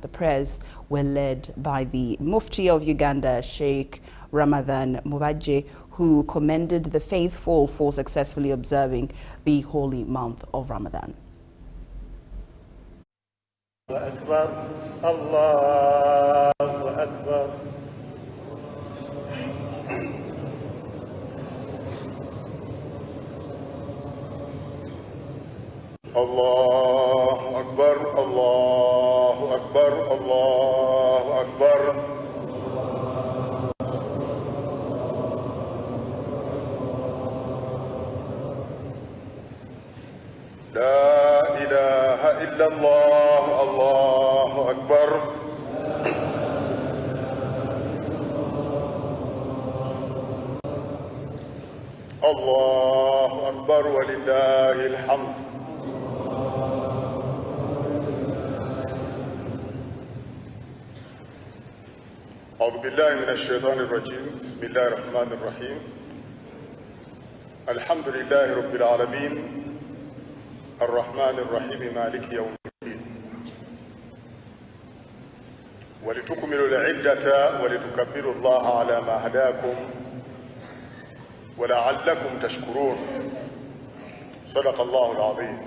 The prayers were led by the Mufti of Uganda, Sheikh Ramadan Mubaje, who commended the faithful for successfully observing the holy month of Ramadan. Allahu Akbar. Allahu Akbar, Allahu Akbar, Allahu Akbar. La ilaha illallah, Allahu Akbar. Allahu Akbar wa lillahi alhamd. أعوذ بالله من الشيطان الرجيم بسم الله الرحمن الرحيم الحمد لله رب العالمين الرحمن الرحيم مالك يوم الدين ولتكملوا العدة ولتكبروا الله على ما هداكم ولعلكم تشكرون صدق الله العظيم.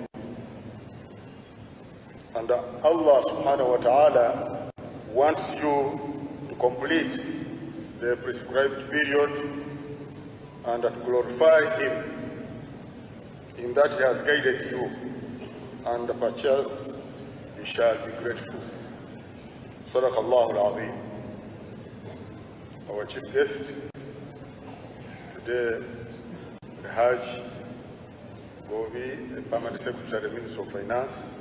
And Allah subhanahu wa ta'ala wants you complete the prescribed period and to glorify Him in that He has guided you, and perchance you shall be grateful. Sadaqallahu al-Azim. Our chief guest today, the Hajj Gobi, the Permanent Secretary of the Ministry of Finance,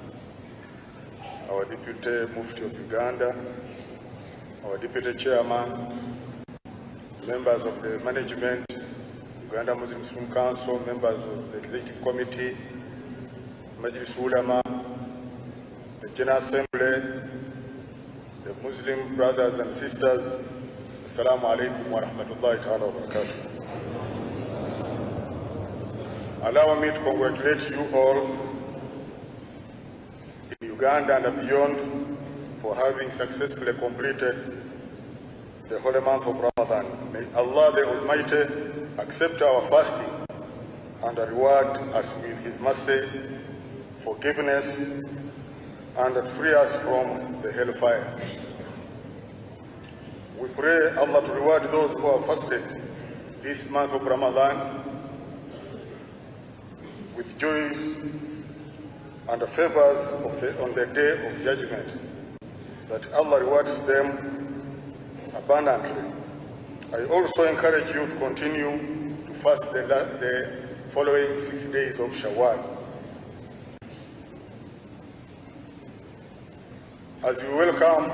our Deputy Mufti of Uganda, our Deputy Chairman, members of the management, Uganda Muslim Student Council, members of the Executive Committee, Majlis Ulama, the General Assembly, the Muslim brothers and sisters, Assalamu alaikum wa rahmatullahi ta'ala wa barakatuh. Allow me to congratulate you all in Uganda and beyond for having successfully completed the holy month of Ramadan. May Allah the Almighty accept our fasting and reward us with His mercy, forgiveness, and free us from the hellfire. We pray Allah to reward those who have fasted this month of Ramadan with joys and favors on the day of judgment, that Allah rewards them abundantly. I also encourage you to continue to fast the following 6 days of Shawwal. As we welcome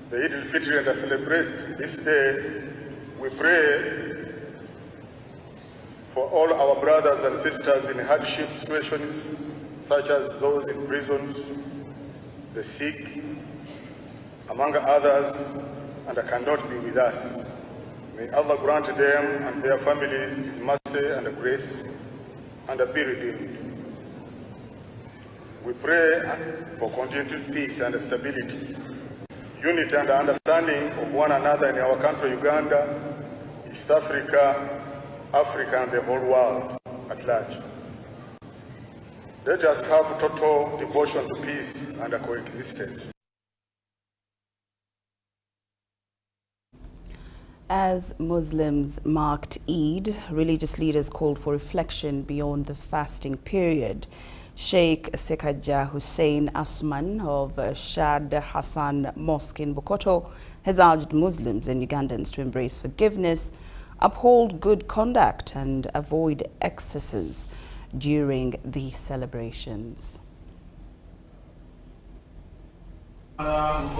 the Eid al-Fitr and celebrate this day, we pray for all our brothers and sisters in hardship situations, such as those in prisons, the sick, among others, and cannot be with us. May Allah grant them and their families His mercy and grace and be redeemed. We pray for continued peace and stability, unity and understanding of one another in our country, Uganda, East Africa, Africa, and the whole world at large. Let us have total devotion to peace and coexistence. As Muslims marked Eid, religious leaders called for reflection beyond the fasting period. Sheikh Sekaja Hussein Asman of Shad Hassan Mosque in Bokoto has urged Muslims and Ugandans to embrace forgiveness, uphold good conduct, and avoid excesses during the celebrations. Allahu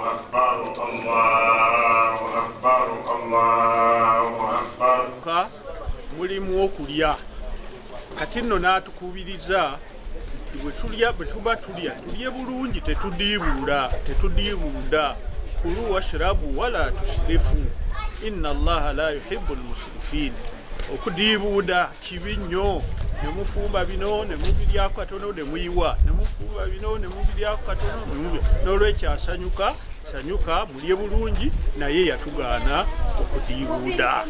Akbar, Allahu Akbar, Allahu Akbar. Mulimu okulya kati nno n'atukubiriza nti bwe tuba tulye bulungi tetudiibuuda kulu washrabu wala tushrifu inna allaha la yuhibbu almusrifin. Okudiibuuda kibi nnyo, ne mufumba bino ne mubiryako katono ne muyiwa, ne mufumba bino ne mubiryako katono ne mubiwa. N'olwekyo sanyuka mulye bulungi, naye yatugaana okudiibuuda.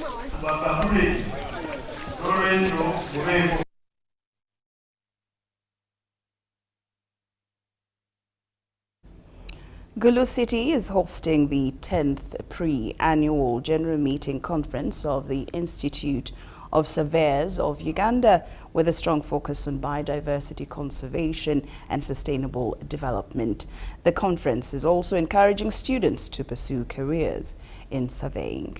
Gulu City is hosting the 10th pre-annual General Meeting Conference of the Institute of Surveyors of Uganda, with a strong focus on biodiversity conservation and sustainable development. The conference is also encouraging students to pursue careers in surveying.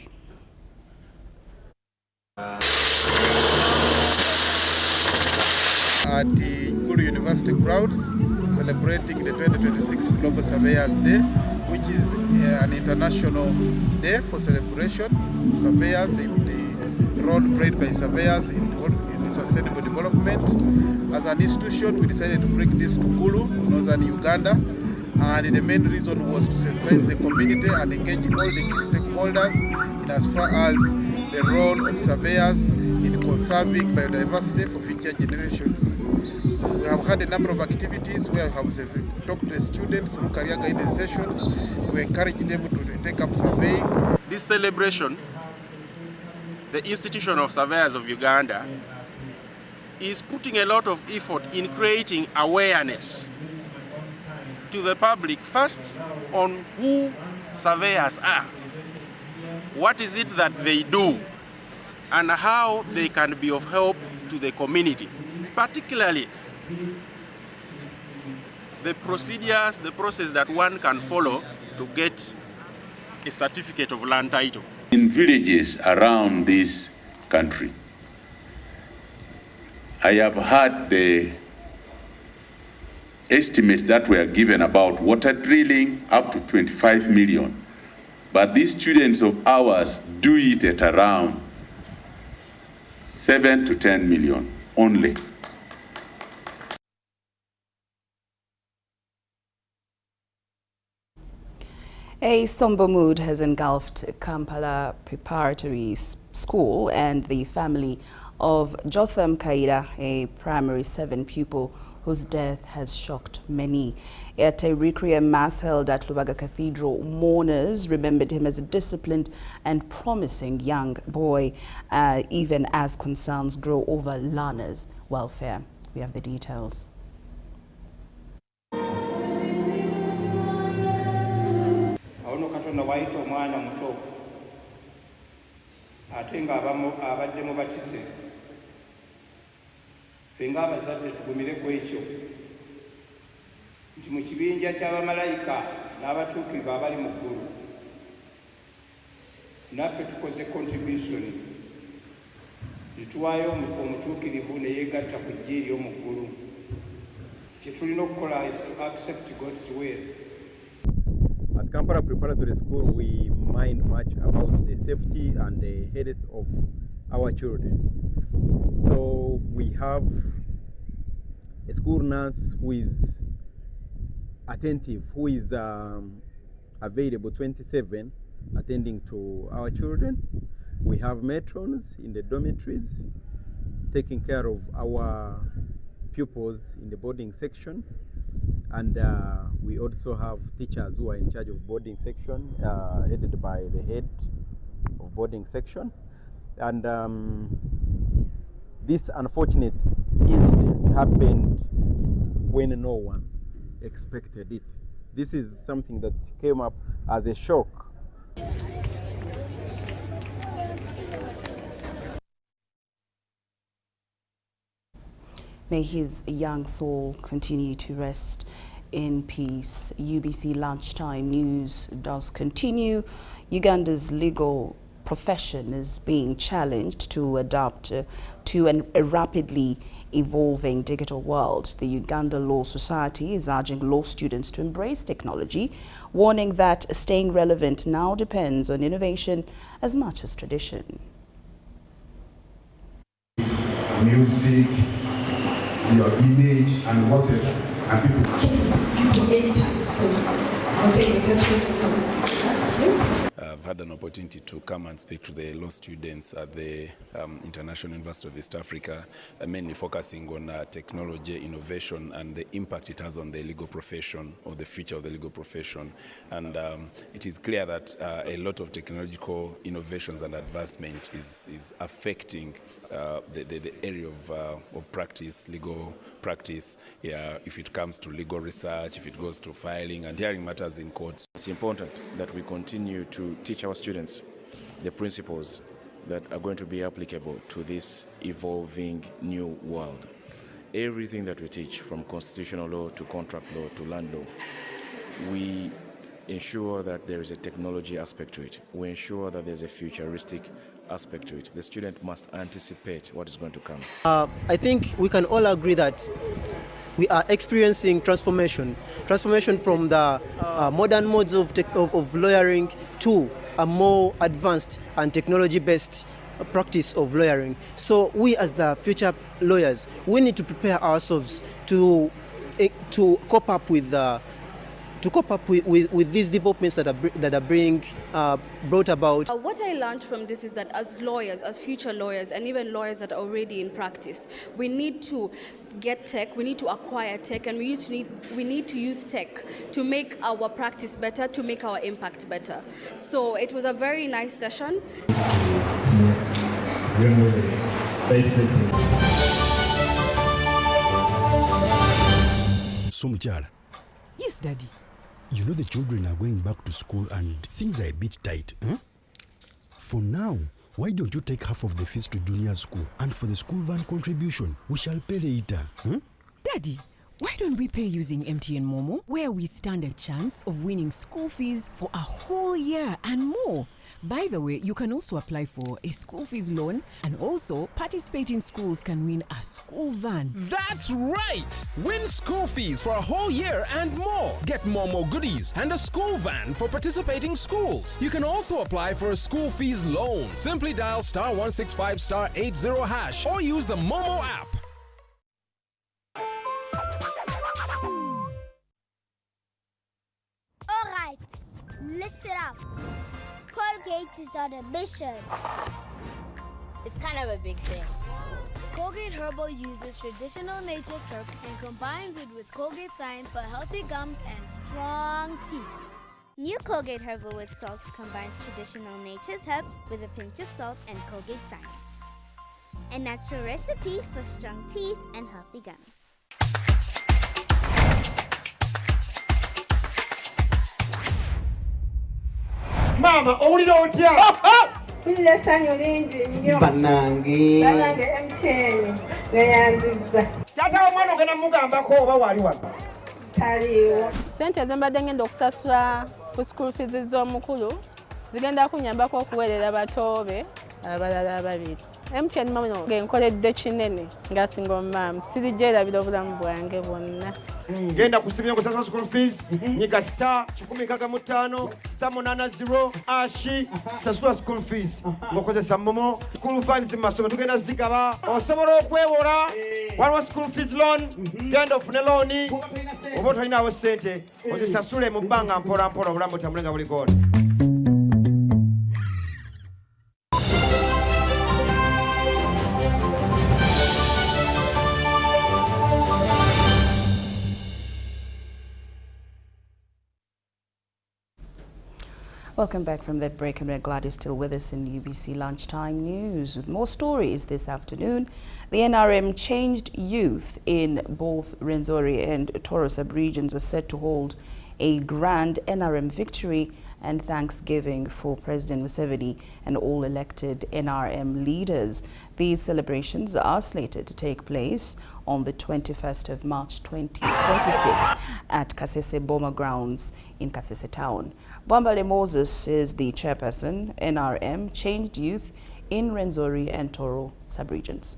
At the Gulu University grounds, celebrating the 2026 Global Surveyors Day, which is an international day for celebration of surveyors, the role played by surveyors in sustainable development. As an institution, we decided to bring this to Gulu, northern Uganda, and the main reason was to sensitize the community and engage all the stakeholders in as far as the role of surveyors in conserving biodiversity for future generations. We have had a number of activities where we have talked to the students through career guidance sessions to encourage them to take up surveying. This celebration, the Institution of Surveyors of Uganda is putting a lot of effort in creating awareness to the public, first on who surveyors are, what is it that they do, and how they can be of help to the community, particularly the procedures, the process that one can follow to get a certificate of land title. In villages around this country, I have heard the estimates that were given about water drilling up to 25 million. But these students of ours do it at around 7 to 10 million only. A somber mood has engulfed Kampala Preparatory School and the family of Jotham Kayiira, a primary 7 pupil whose death has shocked many. At a requiem mass held at Lubaga Cathedral, mourners remembered him as a disciplined and promising young boy, even as concerns grow over learners' welfare. We have the details. Katonda waayita omwana muto ate nga abadde mubatize, ffe ng'abazadde tugumireko ekyo nti mu kibinja ky'abamalayika n'abatuukirivu abali mu ggulu naffe tukoze contribution ne tuwaayo omutuukirivu ne yeegatta ku ggye ery'omu ggulu. Kye tulina okukola is to accept God's will. At Kampala Preparatory School, we mind much about the safety and the health of our children. So we have a school nurse who is attentive, who is available 27, attending to our children. We have matrons in the dormitories, taking care of our pupils in the boarding section. And we also have teachers who are in charge of boarding section, headed by the head of boarding section. And this unfortunate incident happened when no one expected it. This is something that came up as a shock. May his young soul continue to rest in peace. UBC Lunchtime News does continue. Uganda's legal profession is being challenged to adapt to a rapidly evolving digital world. The Uganda Law Society is urging law students to embrace technology, warning that staying relevant now depends on innovation as much as tradition. Music, your image and whatever. And people anytime. So I'll take the first question. I've had an opportunity to come and speak to the law students at the International University of East Africa, mainly focusing on technology, innovation, and the impact it has on the legal profession or the future of the legal profession. And it is clear that a lot of technological innovations and advancement is affecting the area of practice, legal practice, if it comes to legal research, if it goes to filing and hearing matters in court. It's important that we continue to teach our students the principles that are going to be applicable to this evolving new world. Everything that we teach, from constitutional law to contract law to land law, we ensure that there is a technology aspect to it. We ensure that there's a futuristic aspect to it. The student must anticipate what is going to come. I think we can all agree that we are experiencing transformation from the modern modes of lawyering to a more advanced and technology-based practice of lawyering. So we, as the future lawyers, we need to prepare ourselves to cope up with these developments that are being brought about. What I learned from this is that as lawyers, as future lawyers, and even lawyers that are already in practice, we need to get tech, we need to acquire tech, and we need to use tech to make our practice better, to make our impact better. So it was a very nice session. So, Muchala. Yes, Daddy. You know the children are going back to school and things are a bit tight. Huh? For now, why don't you take half of the fees to junior school, and for the school van contribution, we shall pay later. Huh? Daddy, why don't we pay using MTN Momo, where we stand a chance of winning school fees for a whole year and more? By the way, you can also apply for a school fees loan, and also participating schools can win a school van. That's right! Win school fees for a whole year and more. Get Momo goodies and a school van for participating schools. You can also apply for a school fees loan. Simply dial *165 *80# or use the Momo app. All right, listen up. Colgate is on a mission. It's kind of a big thing. Colgate Herbal uses traditional nature's herbs and combines it with Colgate Science for healthy gums and strong teeth. New Colgate Herbal with Salt combines traditional nature's herbs with a pinch of salt and Colgate Science. A natural recipe for strong teeth and healthy gums. Mama, owulira otya? Mpulira essanyu lingi nnyo. Bannange MTN neyanzizza. Taata w'omwana ogenda mugambako oba wali wano? Taliiwo. Ssente ze mbadde ngenda okusasula ku school fees z'omukulu zigenda kunnyambako okuweerera batoobe abalala ababiri. MTN mama ngenkoledde kinene ng'asinga omumaamu. Sirijjerabira obulamu bwange bwonna. Ngenda kusimya kusasula school fees, nyiga *155 *880# sasula school fees. Ngokozesa Momo, school funds mu masomero tugenda zigaba. Osobola okwewola, waliwo school fees loan, genda ofune loan, oba tolinawo ssente, ozisasule mu bbanga mpola mpola obulamu butambulenga buli goona. Welcome back from that break, and we're glad you're still with us in UBC Lunchtime News. With more stories this afternoon, the NRM changed youth in both Rwenzori and Toro sub-regions are set to hold a grand NRM victory and Thanksgiving for President Museveni and all elected NRM leaders. These celebrations are slated to take place on the 21st of March 2026 at Kasese Boma Grounds in Kasese Town. Bwambale Moses is the chairperson, NRM, changed youth in Rwenzori and Toro sub-regions.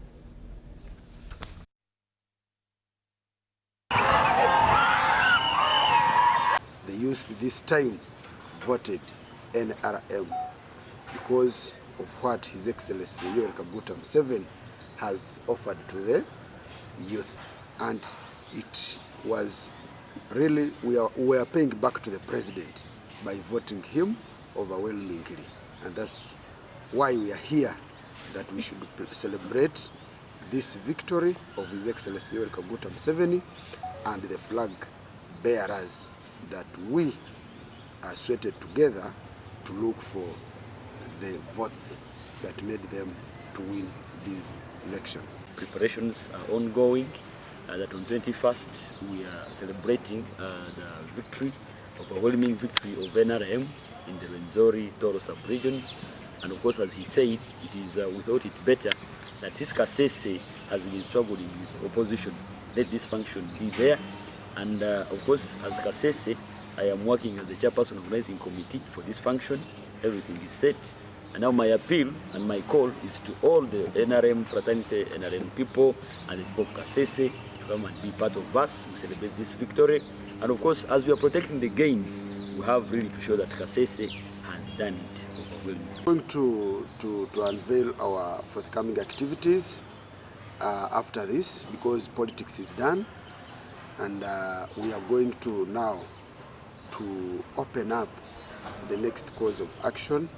The youth this time voted NRM because of what His Excellency Yoweri Kaguta Museveni has offered to the youth. and it was really, we are paying back to the president by voting him overwhelmingly, and that's why we are here, that we should celebrate this victory of His Excellency Yoweri Kaguta Museveni and the flag bearers, that we are sweated together to look for the votes that made them to win these elections. Preparations are ongoing, that on 21st we are celebrating the victory, overwhelming victory of NRM in the Rwenzori Toro sub-regions. And of course, as he said, it is we thought it better that his Kasese has been struggling with opposition. Let this function be there. And of course, as Kasese, I am working as the chairperson organizing committee for this function. Everything is set. And now my appeal and my call is to all the NRM fraternity, NRM people, and the people of Kasese to come and be part of us. We celebrate this victory. And of course, as we are protecting the gains, we have really to show that Kasese has done it. We're going to unveil our forthcoming activities after this, because politics is done, and we are going to now to open up the next course of action,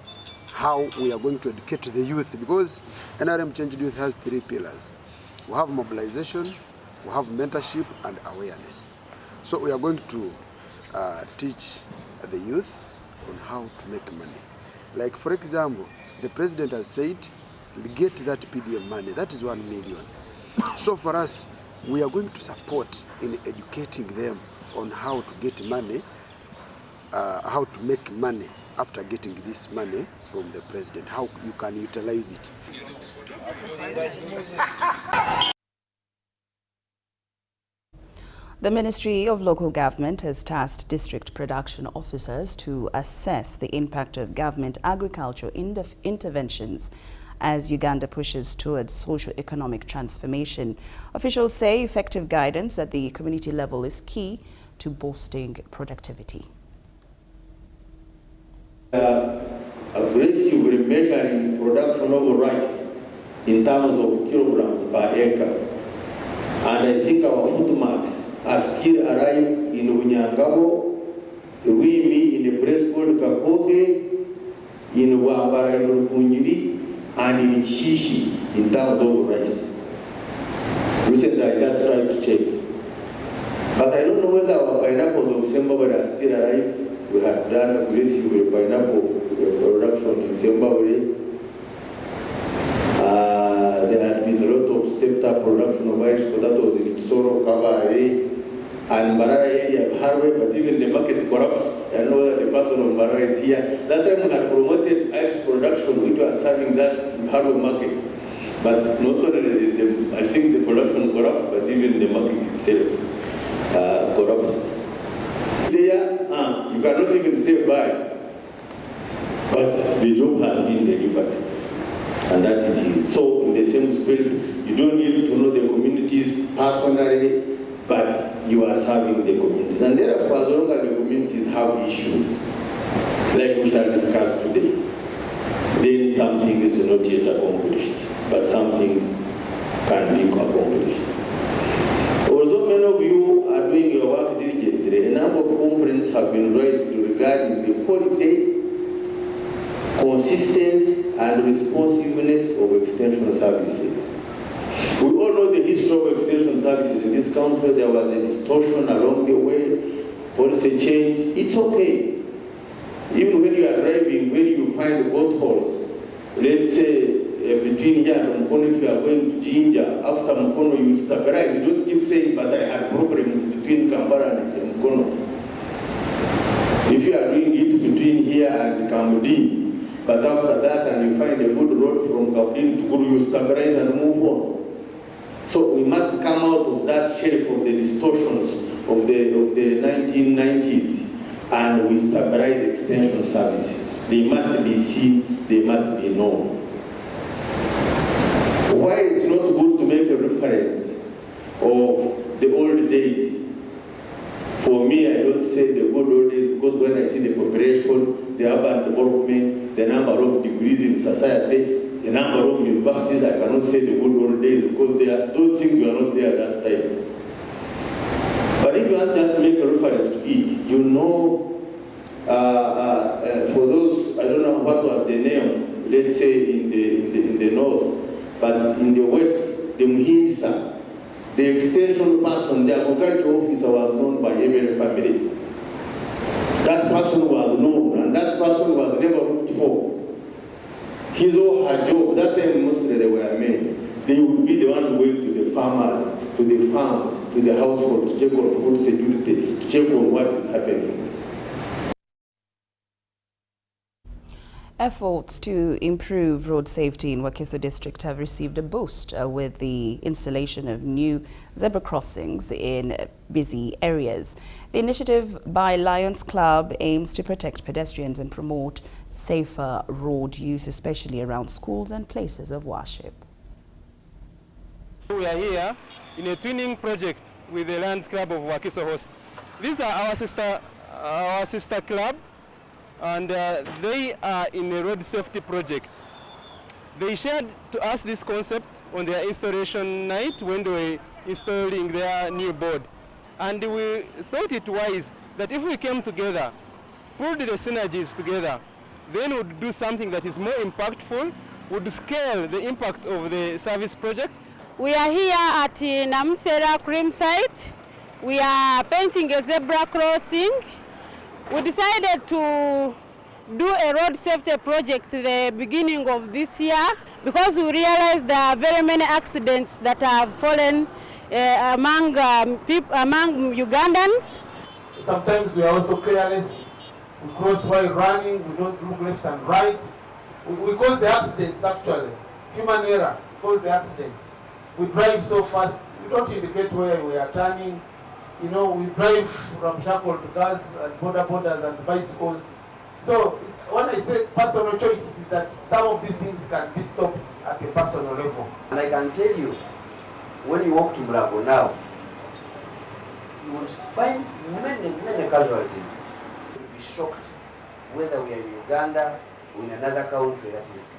how we are going to educate the youth, because NRM Changed Youth has 3 pillars. We have mobilization, we have mentorship, and awareness. So we are going to teach the youth on how to make money. Like, for example, the president has said, get that PDM money, that is 1 million. So for us, we are going to support in educating them on how to get money, how to make money after getting this money from the president, how you can utilize it. The Ministry of Local Government has tasked district production officers to assess the impact of government agricultural interventions as Uganda pushes towards socio-economic transformation. Officials say effective guidance at the community level is key to boosting productivity. Aggressively measuring production of rice in terms of kilograms per acre. And I think our footmarks are still alive in Bunyangabo, Ruimi, in a place called Kakoge, in Wambara, in Rukunjiri, and in Chishi in terms of rice. Recently I just tried to check. But I don't know whether our pineapples of Zimbabwe are still alive. We had done aggressive pineapple production in Zimbabwe. There had been a lot of stepped-up production of Irish potatoes in Tsoro, Kabare, and Marara area of Harvey, but even the market collapsed. I know that the person of Marara is here. That time we had promoted Irish production, which was serving that Harvey market. But not only I think the production collapsed, but even the market itself collapsed. There, you cannot even say bye, but the job has been delivered. And that is it. So in the same spirit, you don't need to know the communities personally, but you are serving the communities. And therefore, as long as the communities have issues, like we shall discuss today, then something is not yet accomplished, but something can be accomplished. Although many of you are doing your work diligently, a number of complaints have been raised regarding the quality, consistency, and responsiveness of extension services. We all know the history of extension services in this country. There was a distortion along the way, policy change. It's okay. Even when you are driving, when you find potholes, let's say between here and Mukono, if you are going to Jinja, after Mukono you stabilize. You don't keep saying, but I had problems between Kampala and Mukono. If you are doing it between here and Kamudi, but after that, and you find a good road from Kabin to Gulu, you stabilize and move on. So we must come out of that shelf of the distortions of the 1990s, and we stabilize extension services. They must be seen, they must be known. Why it's not good to make a reference of the old days? For me, I don't say the good old days, because when I see the population, the urban development, the number of degrees in society, the number of universities, I cannot say the good old days, because those things were not there at that time. But if you want just to make a reference to it, you know, for those, I don't know what was the name, let's say in the north, but in the west, the Mhisa, the extension person, the agricultural officer was known by every family. That person was known, and that person was never looked for. His or her job, that time mostly they were men. They would be the ones going to the farmers, to the farms, to the households, to check on food security, to check on what is happening. Efforts to improve road safety in Wakiso district have received a boost with the installation of new zebra crossings in busy areas. The initiative by Lions Club aims to protect pedestrians and promote safer road use, especially around schools and places of worship. We are here in a twinning project with the Lions Club of Wakiso Host. These are our sister club, and they are in a road safety project. They shared to us this concept on their installation night when they were installing their new board. And we thought it wise that if we came together, pulled the synergies together, then we'd do something that is more impactful, would scale the impact of the service project. We are here at Namsera Cream site. We are painting a zebra crossing. We decided to do a road safety project at the beginning of this year because we realized there are very many accidents that have fallen among Ugandans. Sometimes we are also careless. We cross while running, we don't look left and right. We cause the accidents actually. Human error cause the accidents. We drive so fast, we don't indicate where we are turning. You know, we drive ramshackle cars and borders and bicycles. So when I say personal choice is that some of these things can be stopped at a personal level. And I can tell you, when you walk to Mulago now, you will find many casualties. You will be shocked whether we are in Uganda or in another country that is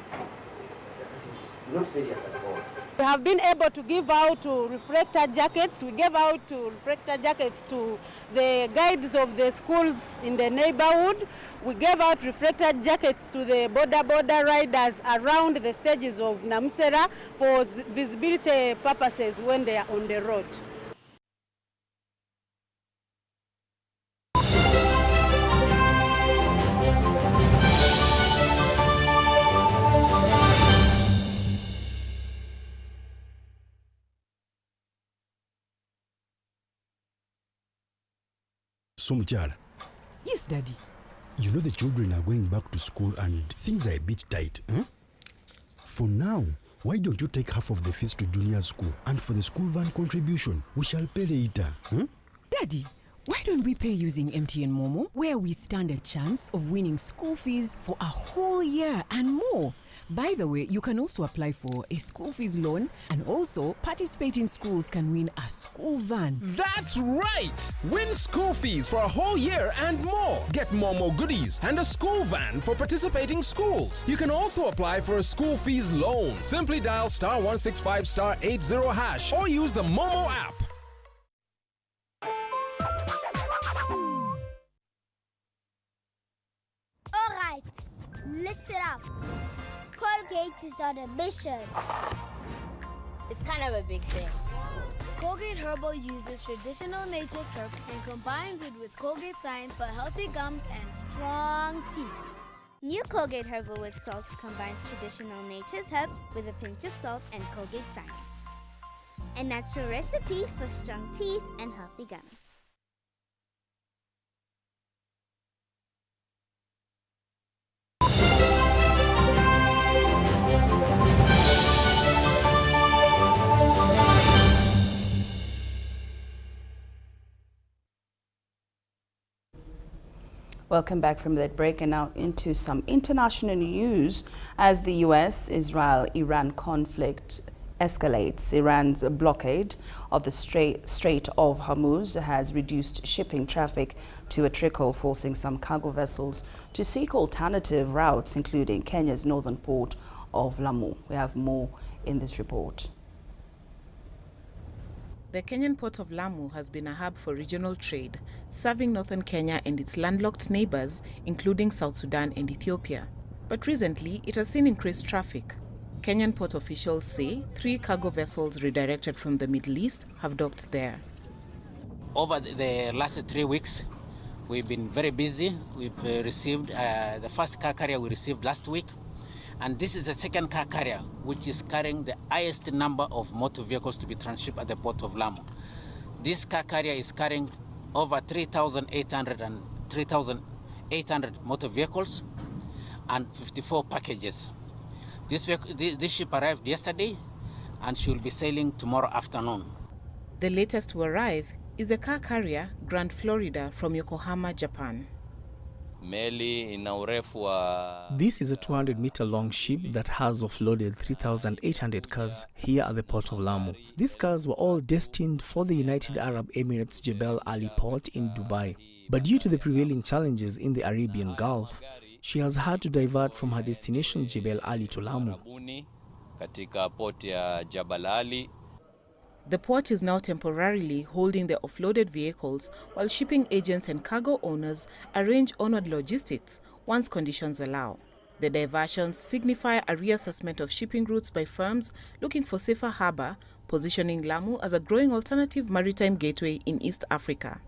not serious at all. We have been able to give out reflector jackets. We gave out reflector jackets to the guides of the schools in the neighborhood. We gave out reflector jackets to the border riders around the stages of Namsera for visibility purposes when they are on the road. So, Muchala. Yes, Daddy. You know the children are going back to school and things are a bit tight, huh? For now, why don't you take half of the fees to junior school, and for the school van contribution, we shall pay later, huh? Daddy, why don't we pay using MTN Momo, where we stand a chance of winning school fees for a whole year and more? By the way, you can also apply for a school fees loan, and also participating schools can win a school van. That's right! Win school fees for a whole year and more. Get more goodies and a school van for participating schools. You can also apply for a school fees loan. Simply dial *165*80# or use the Momo app. All right, listen up. Colgate is on a mission. It's kind of a big thing. Colgate Herbal uses traditional nature's herbs and combines it with Colgate Science for healthy gums and strong teeth. New Colgate Herbal with Salt combines traditional nature's herbs with a pinch of salt and Colgate Science. A natural recipe for strong teeth and healthy gums. Welcome back from that break, and now into some international news. As the US-Israel-Iran conflict escalates, Iran's blockade of the Strait of Hormuz has reduced shipping traffic to a trickle, forcing some cargo vessels to seek alternative routes, including Kenya's northern port of Lamu. We have more in this report. The Kenyan port of Lamu has been a hub for regional trade, serving northern Kenya and its landlocked neighbors, including South Sudan and Ethiopia. But recently, it has seen increased traffic. Kenyan port officials say 3 cargo vessels redirected from the Middle East have docked there. Over the last 3 weeks, we've been very busy. We've received the first car carrier we received last week. And this is the second car carrier, which is carrying the highest number of motor vehicles to be transshipped at the port of Lamu. This car carrier is carrying over 3,800 motor vehicles and 54 packages. This ship arrived yesterday, and she will be sailing tomorrow afternoon. The latest to arrive is the car carrier Grand Florida from Yokohama, Japan. This is a 200-meter-long ship that has offloaded 3,800 cars here at the port of Lamu. These cars were all destined for the United Arab Emirates Jebel Ali port in Dubai. But due to the prevailing challenges in the Arabian Gulf, she has had to divert from her destination Jebel Ali to Lamu. The port is now temporarily holding the offloaded vehicles while shipping agents and cargo owners arrange onward logistics once conditions allow. The diversions signify a reassessment of shipping routes by firms looking for safer harbor, positioning Lamu as a growing alternative maritime gateway in East Africa.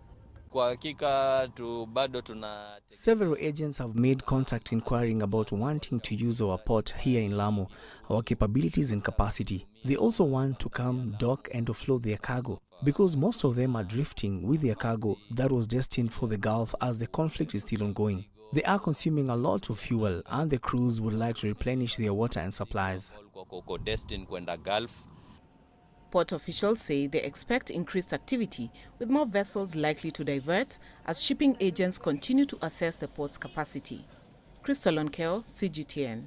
Several agents have made contact inquiring about wanting to use our port here in Lamu, our capabilities and capacity. They also want to come, dock and offload their cargo, because most of them are drifting with their cargo that was destined for the Gulf as the conflict is still ongoing. They are consuming a lot of fuel and the crews would like to replenish their water and supplies. Port officials say they expect increased activity, with more vessels likely to divert as shipping agents continue to assess the port's capacity. Crystal Onkeo, CGTN.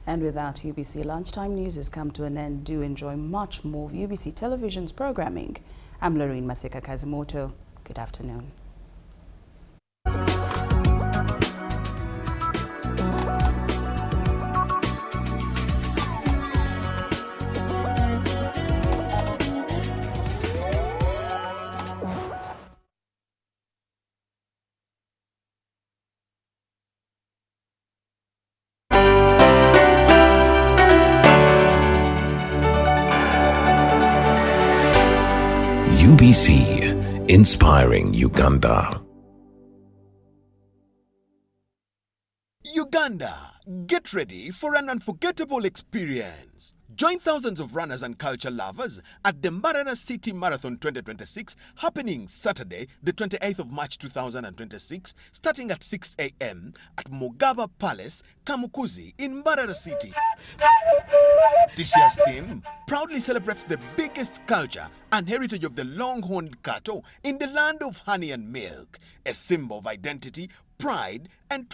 And with that, UBC Lunchtime News has come to an end. Do enjoy much more of UBC Television's programming. I'm Lorraine Maseka Kazimoto. Good afternoon. UBC, inspiring Uganda. Uganda, get ready for an unforgettable experience. Join thousands of runners and culture lovers at the Mbarara City Marathon 2026, happening Saturday, the 28th of March 2026, starting at 6 a.m. at Mogaba Palace, Kamukuzi in Mbarara City. This year's theme proudly celebrates the biggest culture and heritage of the long-horned cattle in the land of honey and milk, a symbol of identity, pride, and